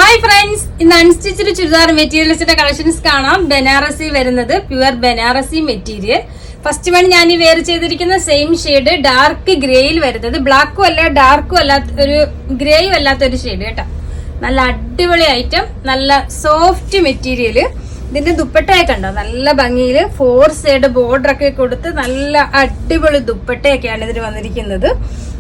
Hi friends, ഇന്ന് unstitched churidar മെറ്റീരിയൽസിന്റെ collections കാണാം. ബനാറസി വരുന്നത് pure Banarasi material. First one ഞാൻ ഈ വെയർ ചെയ്തിരിക്കുന്ന സെയിം ഷെയ്ഡ് ഡാർക്ക് ഗ്രേയിൽ വരുന്നത്. ബ്ലാക്കും അല്ല ഡാർക്കും അല്ലാത്ത ഒരു ഗ്രേയും അല്ലാത്ത ഒരു ഷെയ്ഡ് കേട്ടോ. നല്ല അടിപൊളി ഐറ്റം, നല്ല സോഫ്റ്റ് മെറ്റീരിയല്. ഇതിന്റെ ദുപ്പട്ടയൊക്കെ കണ്ടോ, നല്ല ഭംഗിയില് 4 സൈഡ് ബോർഡർ ഒക്കെ കൊടുത്ത് നല്ല അടിപൊളി ദുപ്പട്ടയൊക്കെയാണ് ഇതിന് വന്നിരിക്കുന്നത്.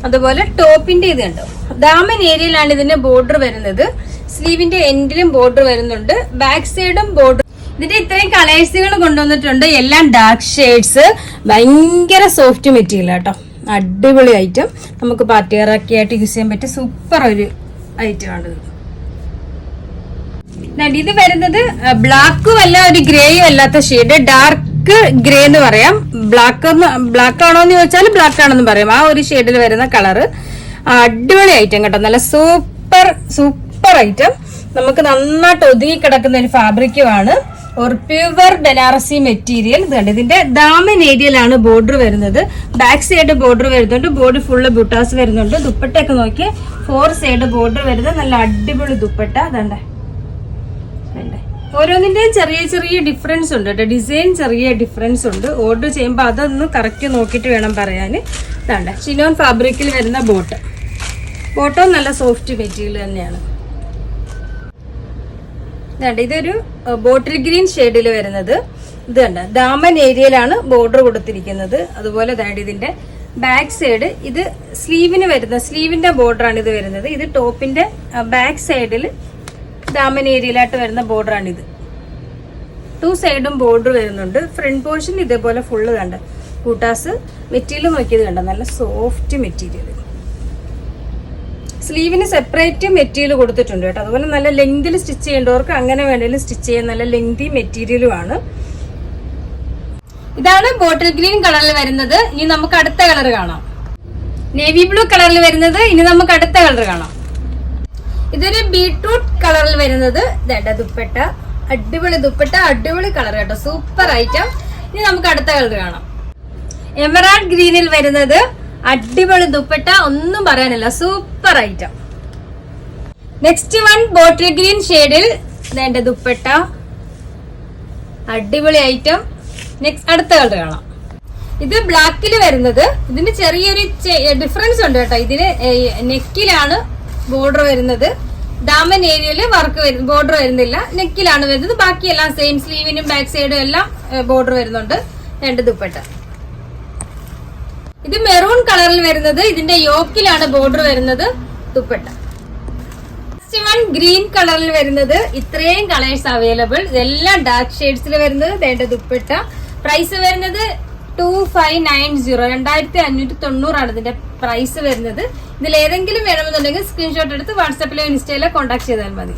അതുപോലെ ടോപ്പിന്റെ ഇത് കണ്ടോ, ദാമൻ ഏരിയയിലാണ് ഇതിന്റെ ബോർഡർ വരുന്നത്. സ്ലീവിന്റെ എൻഡിലും ബോർഡർ വരുന്നുണ്ട്, ബാക്ക് സൈഡും ബോർഡർ. ഇതിന്റെ ഇത്രയും കളേഴ്സുകൾ കൊണ്ടുവന്നിട്ടുണ്ട്, എല്ലാം ഡാർക്ക് ഷെയ്ഡ്സ്. ഭയങ്കര സോഫ്റ്റ് മെറ്റീരിയൽ കേട്ടോ, അടിപൊളി ഐറ്റം. നമുക്ക് പാർട്ടി വെയർ ഒക്കെ ആയിട്ട് യൂസ് ചെയ്യാൻ പറ്റിയ സൂപ്പർ ഒരു ഐറ്റം ആണ് ഇത്. ഇത് വരുന്നത് ബ്ലാക്കും അല്ല ഒരു ഗ്രേയും അല്ലാത്ത ഷെയ്ഡ്, ഡാർക്ക് ഗ്രേ എന്ന് പറയാം. ബ്ലാക്ക് ആണോ എന്ന് ചോദിച്ചാൽ ബ്ലാക്ക് ആണെന്ന് പറയാം. ആ ഒരു ഷെയ്ഡിൽ വരുന്ന കളറ് അടിപൊളി ഐറ്റം കേട്ടോ, നല്ല സൂപ്പർ ഐറ്റം. നമുക്ക് നന്നായിട്ട് ഒതുങ്ങി കിടക്കുന്ന ഒരു ഫാബ്രിക്കുമാണ്, ഒരു പ്യുവർ ബനാറസി മെറ്റീരിയൽ. ഇതുണ്ട്, ഇതിന്റെ ദാമൻ ഏരിയയിലാണ് ബോർഡർ വരുന്നത്. ബാക്ക് സൈഡ് ബോർഡർ വരുന്നുണ്ട്, ബോഡി ഫുള്ള് ബുട്ടാസ് വരുന്നുണ്ട്. ദുപ്പട്ടയൊക്കെ നോക്കി 4 സൈഡ് ബോർഡർ വരുന്നത്, നല്ല അടിപൊളി ദുപ്പട്ട. അതണ്ടേ, ഓരോന്നിന്റെയും ചെറിയ ചെറിയ ഡിഫറൻസ് ഉണ്ട് കേട്ടോ, ഡിസൈൻ ചെറിയ ഡിഫറൻസ് ഉണ്ട്. ഓർഡർ ചെയ്യുമ്പോൾ അതൊന്ന് കറക്റ്റ് നോക്കിയിട്ട് വേണം പറയാൻ. ഇതാണ്ട ഷിനോൺ ഫാബ്രിക്കിൽ വരുന്ന ബോട്ടോ നല്ല സോഫ്റ്റ് മെറ്റീരിയൽ തന്നെയാണ്. ഇതാണ്ട് ഇതൊരു ബോട്ടിൽ ഗ്രീൻ ഷെയ്ഡിൽ വരുന്നത്. ഇത് കണ്ട ദാമൻ ഏരിയയിലാണ് ബോർഡർ കൊടുത്തിരിക്കുന്നത്. അതുപോലെ ഇതാണ്ട് ഇതിന്റെ ബാക്ക് സൈഡ്, ഇത് സ്ലീവിന്റെ ബോർഡറാണ് ഇത് വരുന്നത്. ഇത് ടോപ്പിന്റെ ബാക്ക് സൈഡിൽ ദാമൻ ഏരിയയിലായിട്ട് വരുന്ന ബോർഡറാണിത്. 2 സൈഡും ബോർഡർ വരുന്നുണ്ട്. ഫ്രണ്ട് പോർഷൻ ഇതേപോലെ ഫുള്ള് കണ്ട കൂട്ടാസ് മെറ്റീരിയൽ നോക്കിയത് കണ്ട, നല്ല സോഫ്റ്റ് മെറ്റീരിയൽ. സ്ലീവിന് സെപ്പറേറ്റ് മെറ്റീരിയൽ കൊടുത്തിട്ടുണ്ട് കേട്ടോ. അതുപോലെ നല്ല ലെങ്തിൽ സ്റ്റിച്ച് ചെയ്യേണ്ടവർക്ക് അങ്ങനെ വേണമെങ്കിലും സ്റ്റിച്ച് ചെയ്യാൻ നല്ല ലെങ്തി മെറ്റീരിയലുമാണ്. ഇതാണ് ബോട്ടിൽ ഗ്രീൻ കളറിൽ വരുന്നത്. ഇനി നമുക്ക് അടുത്ത കളർ കാണാം. നേവി ബ്ലൂ കളറിൽ വരുന്നത്. ഇനി നമുക്ക് അടുത്ത കളർ കാണാം. ഇതൊരു ബീട്രൂട്ട് കളറിൽ വരുന്നത്. ദുപ്പട്ട, അടിപൊളി ദുപ്പട്ട, അടിപൊളി കളർ കേട്ടോ, സൂപ്പർ ഐറ്റം. ഇനി നമുക്ക് അടുത്ത കളർ കാണാം. എമറാൾഡ് ഗ്രീനിൽ വരുന്നത്, അടിപൊളി ദുപ്പട്ട, ഒന്നും പറയാനില്ല, super item. Next one bottle green ഷെയ്ഡിൽ ദുപ്പട്ട, അടിപൊളി ഐറ്റം. നെക്സ്റ്റ് അടുത്ത കളർ കാണാം. ഇത് ബ്ലാക്കിൽ വരുന്നത്. ഇതിന് ചെറിയൊരു ഡിഫറൻസ് ഉണ്ട് കേട്ടോ. ഇതിന് നെക്കിലാണ് ബോർഡർ വരുന്നത്. ദാമൻ ഏരിയയില് ബോർഡർ വരുന്നില്ല, നെക്കിലാണ് വരുന്നത്. ബാക്കിയെല്ലാം സെയിം, സ്ലീവിനും ബാക്ക് സൈഡും എല്ലാം ബോർഡർ വരുന്നുണ്ട്. 2 ദുപ്പട്ട. ഇത് മെറൂൺ കളറിൽ വരുന്നത്. ഇതിന്റെ യോക്കിലാണ് ബോർഡർ വരുന്നത്. ദുപ്പട്ട. ഗ്രീൻ കളറിൽ വരുന്നത്. ഇത്രയും കളേഴ്സ് അവൈലബിൾ, ഇതെല്ലാം ഡാർക്ക് ഷെയ്ഡ്സിൽ വരുന്നത്. 2 ദുപ്പട്ട. പ്രൈസ് വരുന്നത് 2590, 2590 ആണ് ഇതിന്റെ പ്രൈസ് വരുന്നത്. ഇതിൽ ഏതെങ്കിലും വേണമെന്നുണ്ടെങ്കിൽ സ്ക്രീൻഷോട്ട് എടുത്ത് വാട്സാപ്പിലോ ഇൻസ്റ്റയിലോ കോൺടാക്ട് ചെയ്താൽ മതി.